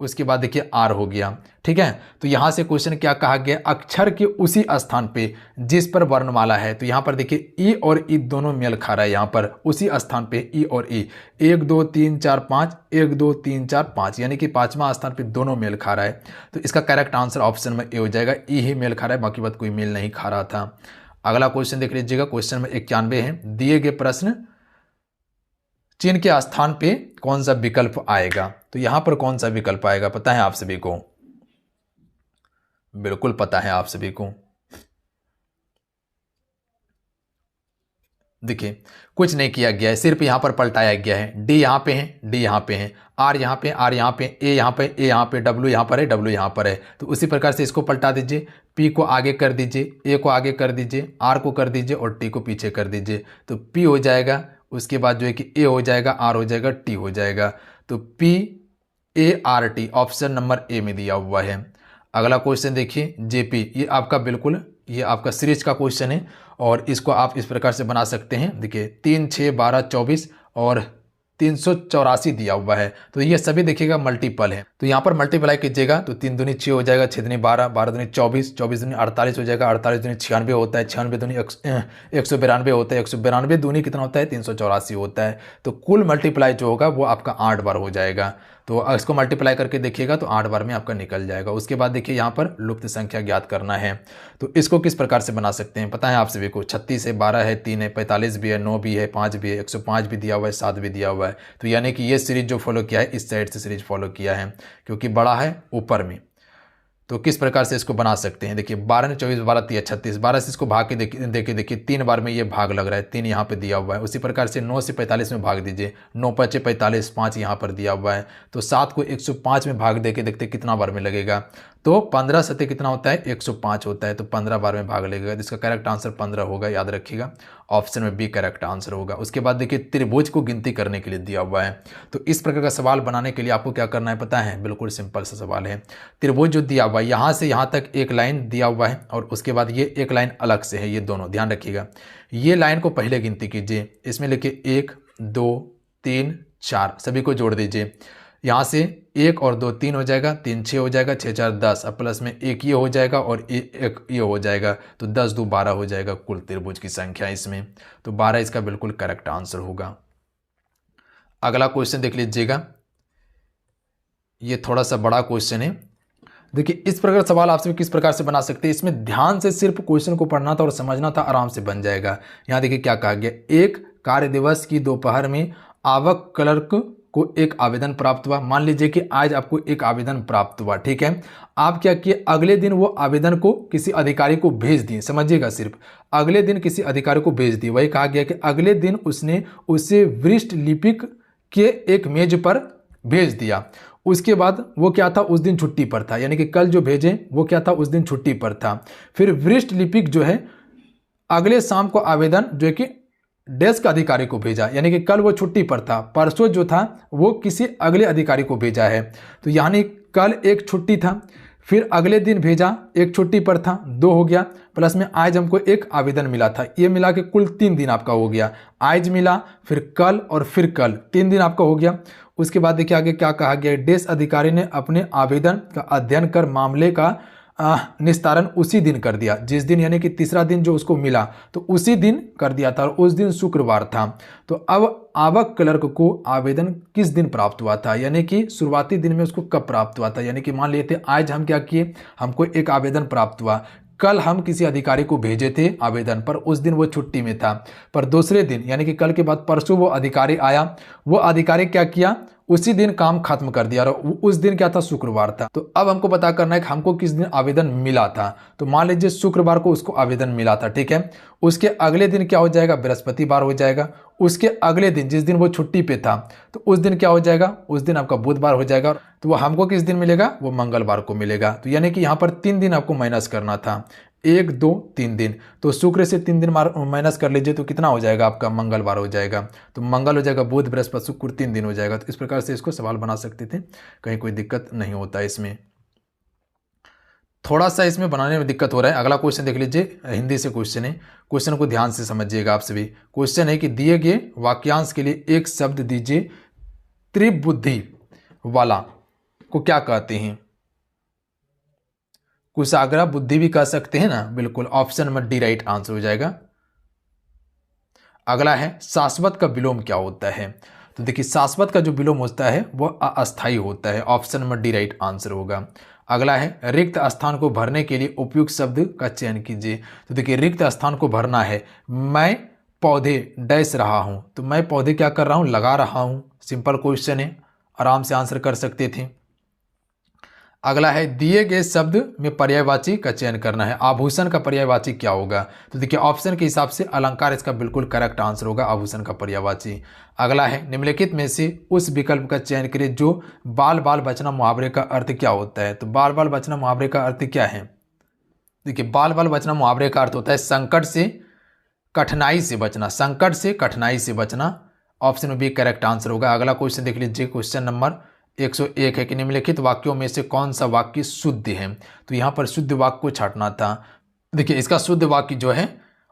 उसके बाद देखिए R हो गया। ठीक है, तो यहाँ से क्वेश्चन क्या कहा गया, अक्षर के उसी स्थान पे जिस पर वर्णमाला है, तो यहाँ पर देखिए E और E दोनों मेल खा रहा है, यहाँ पर उसी स्थान पे E और E 1 2 3 4 5 1 2 3 4 5 यानी कि पांचवा स्थान पे दोनों मेल खा रहा है। तो इसका करेक्ट आंसर ऑप्शन में ए हो जाएगा, E ही मेल खा रहा है, बाकी बात कोई मेल नहीं खा रहा था। अगला क्वेश्चन देख लीजिएगा, क्वेश्चन में 91 है, दिए गए प्रश्न चिन्ह के स्थान पे कौन सा विकल्प आएगा, तो यहां पर कौन सा विकल्प आएगा पता है आप सभी को, बिल्कुल पता है आप सभी को। देखिए कुछ नहीं किया गया है, सिर्फ यहां पर पलटाया गया है, डी यहां पे है, डी यहां पे है, आर यहां पे, आर यहां पे, ए यहां पे, ए यहां पे, डब्ल्यू यहां पर है, डब्ल्यू यहां पर है। तो उसी प्रकार से इसको पलटा दीजिए, पी को आगे कर दीजिए, ए को आगे कर दीजिए, आर को कर दीजिए और टी को पीछे कर दीजिए, तो पी हो जाएगा, उसके बाद जो है कि ए हो जाएगा, आर हो जाएगा, टी हो जाएगा, तो PART ऑप्शन नंबर ए में दिया हुआ है। अगला क्वेश्चन देखिए JP, ये आपका बिल्कुल ये आपका सीरीज का क्वेश्चन है, और इसको आप इस प्रकार से बना सकते हैं। देखिए 3 6 12 24 और 384 दिया हुआ है, तो ये सभी देखिएगा मल्टीपल है, तो यहाँ पर मल्टीप्लाई कीजिएगा तो 3 दूनी 6 हो जाएगा, 6 दूनी 12, 12 दूनी 24, 24 दूनी 48 हो जाएगा, 48 दूनी 96 होता है, 96 दूनी 192 होता है, 192 दूनी कितना होता है 384 होता है। तो कुल मल्टीप्लाई जो होगा वो आपका 8 बार हो जाएगा, तो इसको मल्टीप्लाई करके देखिएगा तो 8 बार में आपका निकल जाएगा। उसके बाद देखिए यहाँ पर लुप्त संख्या ज्ञात करना है, तो इसको किस प्रकार से बना सकते हैं पता है आप सभी को, 36 है, 12 है, 3 है, 45 भी है, 9 भी है, 5 भी है, 105 भी दिया हुआ है, 7 भी दिया हुआ है। तो यानी कि ये सीरीज जो फॉलो किया है इस साइड से सीरीज फॉलो किया है, क्योंकि बड़ा है ऊपर में। तो किस प्रकार से इसको बना सकते हैं, देखिए 12 ने 24 12 3 36, 12 से इसको भाग के देखिए 3 बार में ये भाग लग रहा है, 3 यहाँ पे दिया हुआ है। उसी प्रकार से 9 से 45 में भाग दीजिए, 9 5 45, 5 यहाँ पर दिया हुआ है, तो 7 को 105 में भाग दे के देखते कितना बार में लगेगा, तो 15 सत्ते कितना होता है 105 होता है, तो 15 बार में भाग लगेगा, तो इसका करेक्ट आंसर 15 होगा, याद रखिएगा ऑप्शन में बी करेक्ट आंसर होगा। उसके बाद देखिए त्रिभुज को गिनती करने के लिए दिया हुआ है, तो इस प्रकार का सवाल बनाने के लिए आपको क्या करना है पता है, बिल्कुल सिंपल सा सवाल है। त्रिभुज जो दिया हुआ है यहाँ से यहाँ तक एक लाइन दिया हुआ है, और उसके बाद ये एक लाइन अलग से है, ये दोनों ध्यान रखिएगा। ये लाइन को पहले गिनती कीजिए, इसमें लिखिए 1 2 3 4 सभी को जोड़ दीजिए, यहाँ से 1 और 2 3 हो जाएगा, 3 6 हो जाएगा, 6 4 10, अब प्लस में 1 ये हो जाएगा और 1 ये हो जाएगा, तो 10 2 12 हो जाएगा कुल त्रिभुज की संख्या इसमें, तो 12 इसका बिल्कुल करेक्ट आंसर होगा। अगला क्वेश्चन देख लीजिएगा, ये थोड़ा सा बड़ा क्वेश्चन है। देखिए इस प्रकार सवाल आपसे किस प्रकार से बना सकते हैं, इसमें ध्यान से सिर्फ क्वेश्चन को पढ़ना था और समझना था, आराम से बन जाएगा। यहाँ देखिए क्या कहा गया, एक कार्य दिवस की दोपहर में आवक क्लर्क को एक आवेदन प्राप्त हुआ। मान लीजिए कि आज आपको एक आवेदन प्राप्त हुआ, ठीक है, आप क्या किए, अगले दिन वो आवेदन को किसी अधिकारी को भेज दिए, समझिएगा सिर्फ अगले दिन किसी अधिकारी को भेज दिए। वही कहा गया कि अगले दिन उसने उसे वरिष्ठ लिपिक के एक मेज पर भेज दिया। उसके बाद वो क्या था, उस दिन छुट्टी पर था, यानी कि कल जो भेजे वो क्या था, उस दिन छुट्टी पर था। फिर वरिष्ठ लिपिक जो है अगले शाम को आवेदन जो है कि डेस्क अधिकारी को भेजा, यानी कि कल वो छुट्टी पर था, परसों जो था वो किसी अगले अधिकारी को भेजा है, तो यानी कल एक छुट्टी था, फिर अगले दिन भेजा, एक छुट्टी पर था, 2 हो गया, प्लस में आज हमको एक आवेदन मिला था, ये मिला के कुल 3 दिन आपका हो गया। आज मिला, फिर कल और फिर कल, 3 दिन आपका हो गया। उसके बाद देखिए आगे क्या कहा गया, डेस्क अधिकारी ने अपने आवेदन का अध्ययन कर मामले का निस्तारण उसी दिन कर दिया, जिस दिन यानी कि तीसरा दिन जो उसको मिला तो उसी दिन कर दिया था, और उस दिन शुक्रवार था। तो अब आवक क्लर्क को आवेदन किस दिन प्राप्त हुआ था, यानी कि शुरुआती दिन में उसको कब प्राप्त हुआ था, यानी कि मान लेते आज हम क्या किए, हमको एक आवेदन प्राप्त हुआ, कल हम किसी अधिकारी को भेजे थे आवेदन पर, उस दिन वो छुट्टी में था, पर दूसरे दिन यानी कि कल के बाद परसों वो अधिकारी आया, वो अधिकारी क्या किया, उसी दिन काम खत्म कर दिया, और उस दिन क्या था, शुक्रवार था। तो अब हमको पता करना है कि हमको किस दिन आवेदन मिला था। तो मान लीजिए शुक्रवार को उसको आवेदन मिला था, ठीक है। उसके अगले दिन क्या हो जाएगा, बृहस्पतिवार हो जाएगा। उसके अगले दिन जिस दिन वो छुट्टी पे था, तो उस दिन क्या हो जाएगा, उस दिन आपका बुधवार हो जाएगा। तो वो हमको किस दिन मिलेगा, वो मंगलवार को मिलेगा। तो यानी कि यहाँ पर 3 दिन आपको माइनस करना था, 1 2 3 दिन। तो शुक्र से 3 दिन माइनस कर लीजिए तो कितना हो जाएगा आपका, मंगलवार हो जाएगा। तो मंगल हो जाएगा, बुध बृहस्पति शुक्र 3 दिन हो जाएगा। तो इस प्रकार से इसको सवाल बना सकते थे, कहीं कोई दिक्कत नहीं होता इसमें। थोड़ा सा इसमें बनाने में दिक्कत हो रहा है। अगला क्वेश्चन देख लीजिए, हिंदी से क्वेश्चन है। क्वेश्चन को ध्यान से समझिएगा आप सभी। क्वेश्चन है कि दिए गए वाक्यांश के लिए एक शब्द दीजिए, त्रिबुद्धि वाला को क्या कहते हैं। कुशाग्र बुद्धि भी कह सकते हैं ना, बिल्कुल। Option number D right answer हो जाएगा। अगला है शाश्वत का विलोम क्या होता है। तो देखिए शाश्वत का जो विलोम होता है वह अस्थायी होता है। Option number D right answer होगा। अगला है रिक्त स्थान को भरने के लिए उपयुक्त शब्द का चयन कीजिए। तो देखिए रिक्त स्थान को भरना है, मैं पौधे डैश रहा हूं, तो मैं पौधे क्या कर रहा हूं, लगा रहा हूं। सिंपल क्वेश्चन है, आराम से आंसर कर सकते थे। अगला है दिए गए शब्द में पर्यायवाची का चयन करना है। आभूषण का पर्यायवाची क्या होगा। तो देखिए ऑप्शन के हिसाब से अलंकार इसका बिल्कुल करेक्ट आंसर होगा, आभूषण का पर्यायवाची। अगला है निम्नलिखित में से उस विकल्प का चयन करिए जो बाल बाल बचना मुहावरे का अर्थ क्या होता है। तो बाल बाल बचना मुहावरे का अर्थ क्या है। देखिए बाल बाल बचना मुहावरे का अर्थ होता है संकट से कठिनाई से बचना, संकट से कठिनाई से बचना। ऑप्शन में भी करेक्ट आंसर होगा। अगला क्वेश्चन देख लीजिए, क्वेश्चन नंबर 101 है कि निम्नलिखित वाक्यों में से कौन सा वाक्य शुद्ध है। तो यहाँ पर शुद्ध वाक्य को छांटना था। देखिए इसका शुद्ध वाक्य जो है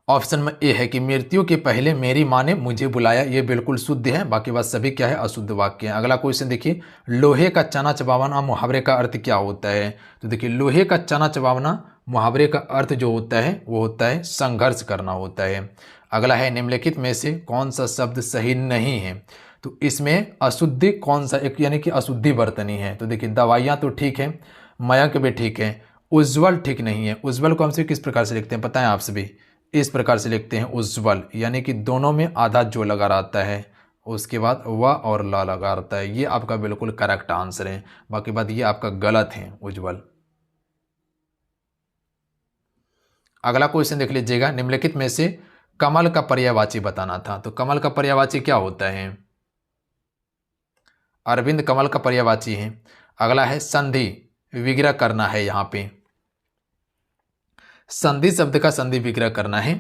ऑप्शन में ए है कि मृत्यु के पहले मेरी माँ ने मुझे बुलाया, ये बिल्कुल शुद्ध है। बाकी बात सभी क्या है, अशुद्ध वाक्य है। अगला क्वेश्चन देखिए, लोहे का चना चबावना मुहावरे का अर्थ क्या होता है। तो देखिए लोहे का चना चबावना मुहावरे का अर्थ जो होता है वो होता है संघर्ष करना होता है। अगला है निम्नलिखित में से कौन सा शब्द सही नहीं है। तो इसमें अशुद्धि कौन सा, एक यानी कि अशुद्धि बरतनी है। तो देखिए दवाइयाँ तो ठीक है, मयंक भी ठीक है, उज्ज्वल ठीक नहीं है। उज्ज्वल को हमसे किस प्रकार से लिखते हैं पता है आप सभी, इस प्रकार से लिखते हैं उज्ज्वल, यानी कि दोनों में आधा जो लगा रहता है, उसके बाद व और ला लगा रहता है। ये आपका बिल्कुल करेक्ट आंसर है। बाकी बात ये आपका गलत है, उज्ज्वल। अगला क्वेश्चन देख लीजिएगा, निम्नलिखित में से कमल का पर्यायवाची बताना था। तो कमल का पर्यायवाची क्या होता है। अरविंद कमल का पर्यायवाची है। अगला है संधि विग्रह करना है। यहां पे संधि शब्द का संधि विग्रह करना है,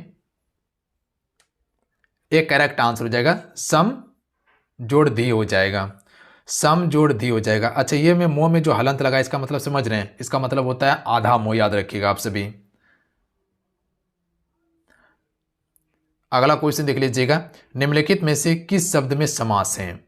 एक करेक्ट आंसर हो जाएगा। सम जोड़ धी हो जाएगा, सम जोड़ धी हो जाएगा। अच्छा ये में मोह में जो हलंत लगा इसका मतलब समझ रहे हैं, इसका मतलब होता है आधा मोह, याद रखिएगा आप सभी। अगला क्वेश्चन देख लीजिएगा, निम्नलिखित में से किस शब्द में समास है।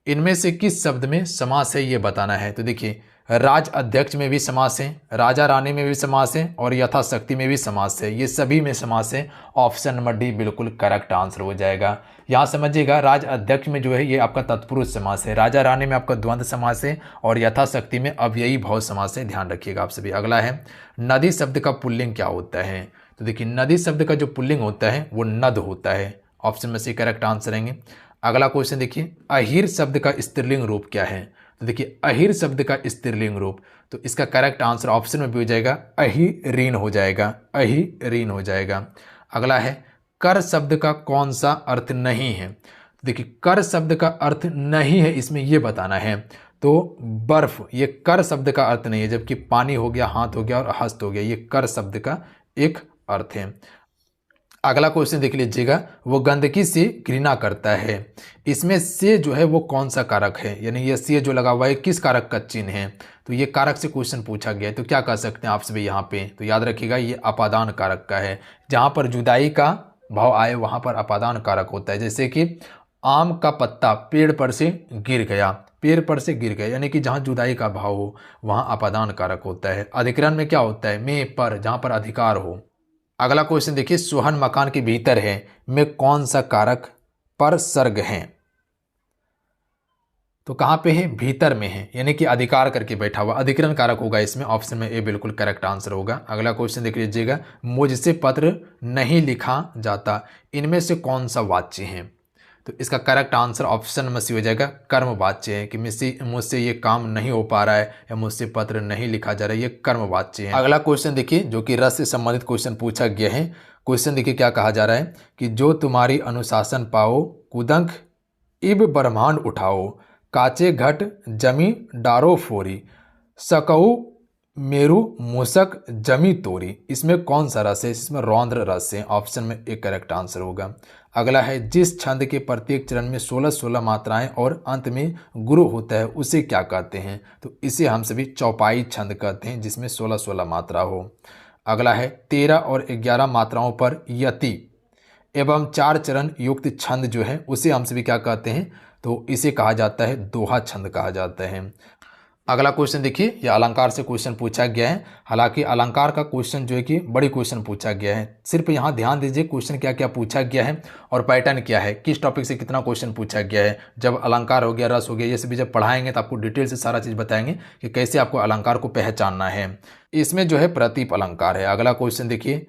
इनमें से किस शब्द में समास है ये बताना है। तो देखिए राज अध्यक्ष में भी समास है, राजा रानी में भी समास है, और यथाशक्ति में भी समास है। ये सभी में समास है। ऑप्शन नंबर डी बिल्कुल करेक्ट आंसर हो जाएगा। यहाँ समझिएगा राज अध्यक्ष में जो है ये आपका तत्पुरुष समास है, राजा रानी में आपका द्वंद्व समास है, और यथाशक्ति में अव्ययी भाव समास है। ध्यान रखिएगा आप सभी। अगला है नदी शब्द का पुल्लिंग क्या होता है। तो देखिए नदी शब्द का जो पुल्लिंग होता है वो नद होता है। ऑप्शन में से करेक्ट आंसर रहेंगे। अगला क्वेश्चन देखिए, अहिर शब्द का स्त्रीलिंग रूप क्या है। तो देखिए अहिर शब्द का स्त्रीलिंग रूप, तो इसका करेक्ट आंसर ऑप्शन में भी हो जाएगा अहिरीन हो जाएगा, अहिरीन हो जाएगा। अगला है कर शब्द का कौन सा अर्थ नहीं है। देखिए कर शब्द का अर्थ नहीं है, इसमें यह बताना है। तो बर्फ ये कर शब्द का अर्थ नहीं है, जबकि पानी हो गया, हाथ हो गया और हस्त हो गया, ये कर शब्द का एक अर्थ है। अगला क्वेश्चन देख लीजिएगा, वो गंदगी से घृणा करता है। इसमें से जो है वो कौन सा कारक है, यानी ये से जो लगा हुआ है किस कारक का चिन्ह है। तो ये कारक से क्वेश्चन पूछा गया है, तो क्या कह सकते हैं आप सभी यहाँ पे। तो याद रखिएगा ये अपादान कारक का है। जहाँ पर जुदाई का भाव आए वहाँ पर अपादान कारक होता है। जैसे कि आम का पत्ता पेड़ पर से गिर गया, पेड़ पर से गिर गया, यानी कि जहाँ जुदाई का भाव हो वहाँ अपादान कारक होता है। अधिकरण में क्या होता है, में पर, जहाँ पर अधिकार हो। अगला क्वेश्चन देखिए, सोहन मकान के भीतर है में कौन सा कारक पर सर्ग है। तो कहाँ पे है, भीतर में है, यानी कि अधिकार करके बैठा हुआ, अधिकरण कारक होगा इसमें। ऑप्शन में ए बिल्कुल करेक्ट आंसर होगा। अगला क्वेश्चन देख लीजिएगा, मुझसे पत्र नहीं लिखा जाता, इनमें से कौन सा वाच्य है। तो इसका correct answer option number C हो जाएगा कर्मवाच्य है, कि मुझसे ये काम नहीं हो पा रहा है या मुझसे पत्र नहीं लिखा जा रहा है, ये कर्मवाच्य है। अगला क्वेश्चन देखिए जो कि रस से संबंधित क्वेश्चन पूछा गया है। क्वेश्चन देखिए क्या कहा जा रहा है कि जो तुम्हारी अनुशासन पाओ, कुदंख इब ब्रह्मांड उठाओ, काचे घट जमी डारो फोरी, सकऊ मेरु मूसक जमी तोरी। इसमें कौन सा रस है? इसमें रौद्र रस है, ऑप्शन में एक करेक्ट आंसर होगा। अगला है जिस छंद के प्रत्येक चरण में 16-16 मात्राएं और अंत में गुरु होता है उसे क्या कहते हैं? तो इसे हम सभी चौपाई छंद कहते हैं जिसमें 16-16 मात्रा हो। अगला है 13 और 11 मात्राओं पर यति एवं 4 चरण युक्त छंद जो है उसे हम सभी क्या कहते हैं? तो इसे कहा जाता है दोहा छंद कहा जाता है। अगला क्वेश्चन देखिए, यह अलंकार से क्वेश्चन पूछा गया है। हालांकि अलंकार का क्वेश्चन जो है कि बड़ी क्वेश्चन पूछा गया है। सिर्फ यहाँ ध्यान दीजिए क्वेश्चन क्या क्या पूछा गया है और पैटर्न क्या है, किस टॉपिक से कितना क्वेश्चन पूछा गया है। जब अलंकार हो गया, रस हो गया, ये सभी जब पढ़ाएंगे तो आपको डिटेल से सारा चीज़ बताएंगे कि कैसे आपको अलंकार को पहचानना है। इसमें जो है प्रतीप अलंकार है। अगला क्वेश्चन देखिए,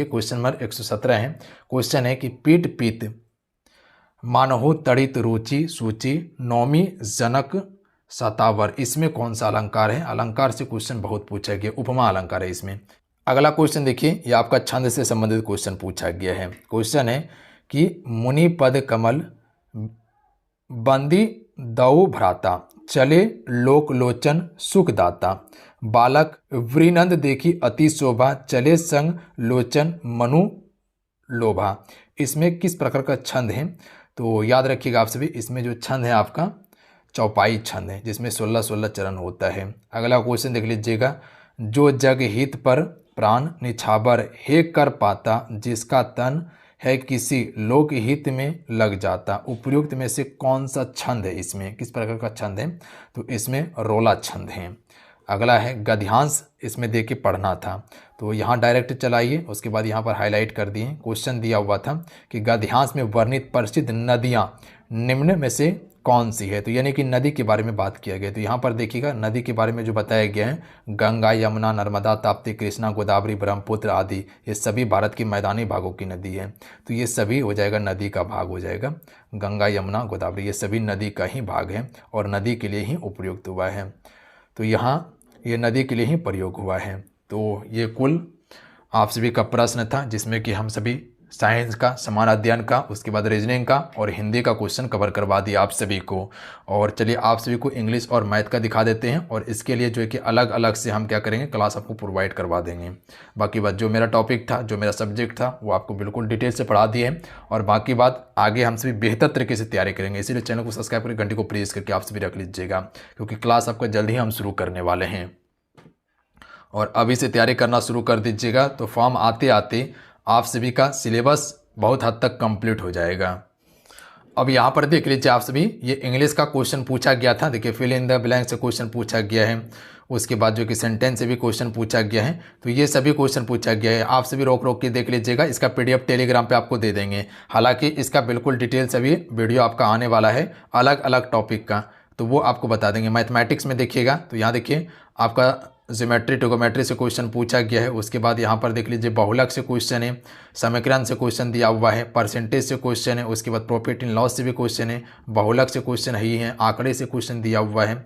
क्वेश्चन नंबर 117 है। क्वेश्चन है कि पीट पीत मानहो तड़ित रुचि सूचि नौमी जनक सतावर। इसमें कौन सा अलंकार है? अलंकार से क्वेश्चन बहुत पूछा गया, उपमा अलंकार है इसमें। अगला क्वेश्चन देखिए, ये आपका छंद से संबंधित क्वेश्चन पूछा गया है। क्वेश्चन है कि मुनि पद कमल बंदी दऊ भ्राता, चले लोक लोचन सुखदाता, बालक वृनंद देखी अति शोभा, चले संग लोचन मनु लोभा। इसमें किस प्रकार का छंद है? तो याद रखिएगा आप सभी, इसमें जो छंद है आपका चौपाई छंद है जिसमें 16-16 चरण होता है। अगला क्वेश्चन देख लीजिएगा, जो जग हित पर प्राण निछावर हे कर पाता, जिसका तन है किसी लोक हित में लग जाता। उपयुक्त में से कौन सा छंद है? इसमें किस प्रकार का छंद है? तो इसमें रोला छंद है। अगला है गद्यांश, इसमें देख के पढ़ना था तो यहाँ डायरेक्ट चलाइए, उसके बाद यहाँ पर हाईलाइट कर दिए। क्वेश्चन दिया हुआ था कि गद्यांश में वर्णित प्रसिद्ध नदियाँ निम्न में से कौन सी है? तो यानी कि नदी के बारे में बात किया गया। तो यहाँ पर देखिएगा नदी के बारे में जो बताया गया है, गंगा, यमुना, नर्मदा, ताप्ती, कृष्णा, गोदावरी, ब्रह्मपुत्र आदि, ये सभी भारत की मैदानी भागों की नदी है। तो ये सभी हो जाएगा नदी का भाग हो जाएगा। गंगा, यमुना, गोदावरी ये सभी नदी का ही भाग है और नदी के लिए ही उपयुक्त हुआ है। तो यहाँ ये नदी के लिए ही प्रयोग हुआ है। तो ये कुल आप सभी का प्रश्न था जिसमें कि हम सभी साइंस का, समान अध्ययन का, उसके बाद रीजनिंग का और हिंदी का क्वेश्चन कवर करवा दिया आप सभी को। और चलिए आप सभी को इंग्लिश और मैथ का दिखा देते हैं और इसके लिए जो है कि अलग अलग से हम क्या करेंगे, क्लास आपको प्रोवाइड करवा देंगे। बाकी बात जो मेरा टॉपिक था, जो मेरा सब्जेक्ट था, वो आपको बिल्कुल डिटेल से पढ़ा दिए हैं और बाकी बात आगे हम सभी बेहतर तरीके से तैयारी करेंगे। इसीलिए चैनल को सब्सक्राइब करके घंटे को प्रेस करके आप सभी रख लीजिएगा, क्योंकि क्लास आपका जल्द ही हम शुरू करने वाले हैं और अभी से तैयारी करना शुरू कर दीजिएगा। तो फॉर्म आते आते आप सभी का सिलेबस बहुत हद तक कंप्लीट हो जाएगा। अब यहाँ पर देख लीजिए आप सभी, ये इंग्लिश का क्वेश्चन पूछा गया था। देखिए फिल इन द ब्लैंक से क्वेश्चन पूछा गया है, उसके बाद जो कि सेंटेंस से भी क्वेश्चन पूछा गया है। तो ये सभी क्वेश्चन पूछा गया है, आप सभी रोक रोक के देख लीजिएगा। इसका PDF टेलीग्राम पे आपको दे देंगे। हालांकि इसका बिल्कुल डिटेल सभी वीडियो आपका आने वाला है अलग अलग टॉपिक का, तो वो आपको बता देंगे। मैथमेटिक्स में देखिएगा तो यहाँ देखिए आपका ज्योमेट्री ट्रिगोमेट्री से क्वेश्चन पूछा गया है। उसके बाद यहाँ पर देख लीजिए बहुलक से क्वेश्चन है, समीकरण से क्वेश्चन दिया हुआ है, परसेंटेज से क्वेश्चन है, उसके बाद प्रॉफिट इन लॉस से भी क्वेश्चन है, बहुलक से क्वेश्चन ही है, आंकड़े से क्वेश्चन दिया हुआ है।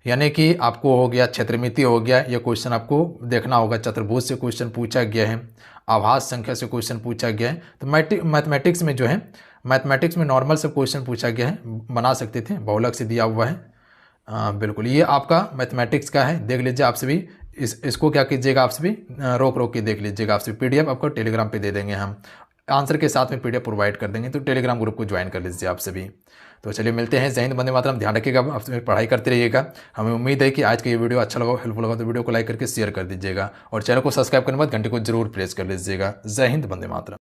यानी कि आपको हो गया क्षेत्रमिति हो गया, ये क्वेश्चन आपको देखना होगा। चतुर्भुज से क्वेश्चन पूछा गया है, आभास संख्या से क्वेश्चन पूछा गया है। तो मैथमेटिक्स में जो है, मैथमेटिक्स में नॉर्मल से क्वेश्चन पूछा गया है, बना सकते थे, बहुलक से दिया हुआ है। बिल्कुल ये आपका मैथमेटिक्स का है, देख लीजिए आप सभी। इसको क्या कीजिएगा आप सभी, रोक रोक के देख लीजिएगा आप सभी। PDF आपको टेलीग्राम पे दे देंगे, हम आंसर के साथ में PDF प्रोवाइड कर देंगे, तो टेलीग्राम ग्रुप को ज्वाइन कर लीजिए आप सभी। तो चलिए मिलते हैं। जय हिंद, वंदे मातरम। ध्यान रखिएगा, आप सभी पढ़ाई करते रहिएगा। हमें उम्मीद है कि आज का ये वीडियो अच्छा लगा, हेल्पफुल लगा, तो वीडियो को लाइक करके शेयर कर दीजिएगा और चैनल को सब्सक्राइब करने के बाद घंटे को जरूर प्रेस कर लीजिएगा। जय हिंद, वंदे मातरम।